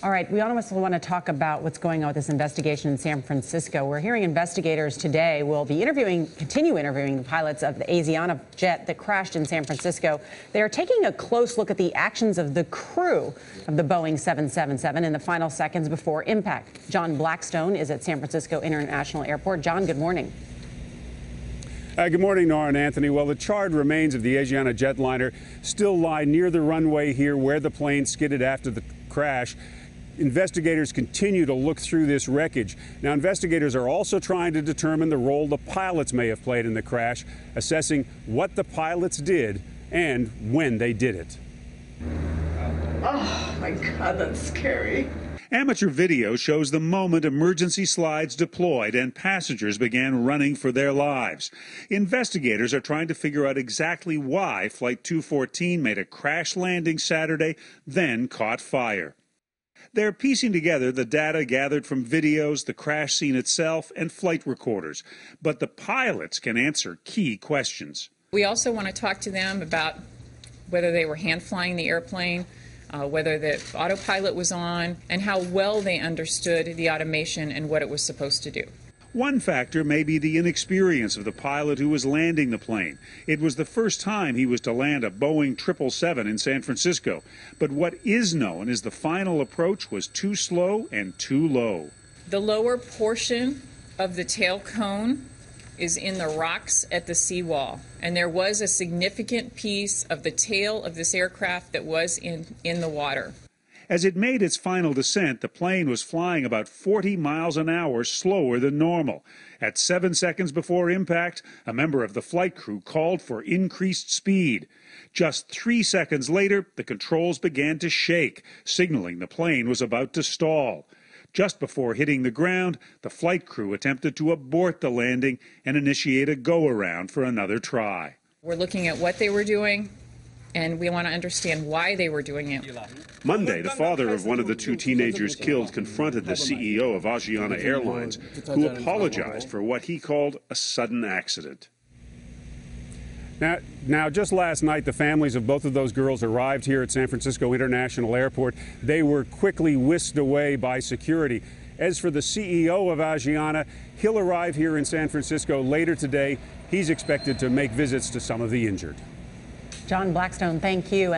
All right, we also want to talk about what's going on with this investigation in San Francisco. We're hearing investigators today will be continue interviewing the pilots of the Asiana jet that crashed in San Francisco. They are taking a close look at the actions of the crew of the Boeing 777 in the final seconds before impact. John Blackstone is at San Francisco International Airport. John, good morning. Good morning, Nora and Anthony. Well, the charred remains of the Asiana jetliner still lie near the runway here where the plane skidded after the crash. Investigators continue to look through this wreckage. Now, investigators are also trying to determine the role the pilots may have played in the crash, assessing what the pilots did and when they did it. Oh, my God, that's scary. Amateur video shows the moment emergency slides deployed and passengers began running for their lives. Investigators are trying to figure out exactly why Flight 214 made a crash landing Saturday, then caught fire. They're piecing together the data gathered from videos, the crash scene itself, and flight recorders. But the pilots can answer key questions. We also want to talk to them about whether they were hand flying the airplane, whether the autopilot was on, and how well they understood the automation and what it was supposed to do. One factor may be the inexperience of the pilot who was landing the plane. It was the first time he was to land a Boeing 777 in San Francisco. But what is known is the final approach was too slow and too low. The lower portion of the tail cone is in the rocks at the seawall, and there was a significant piece of the tail of this aircraft that was in the water. As it made its final descent, the plane was flying about 40 miles an hour slower than normal. At 7 seconds before impact, a member of the flight crew called for increased speed. Just 3 seconds later, the controls began to shake, signaling the plane was about to stall. Just before hitting the ground, the flight crew attempted to abort the landing and initiate a go-around for another try. We're looking at what they were doing, and we want to understand why they were doing it. Monday, the father of one of the two teenagers killed confronted the CEO of Asiana Airlines, who apologized for what he called a sudden accident. Now, just last night, the families of both of those girls arrived here at San Francisco International Airport. They were quickly whisked away by security. As for the CEO of Asiana, he'll arrive here in San Francisco later today. He's expected to make visits to some of the injured. John Blackstone, thank you.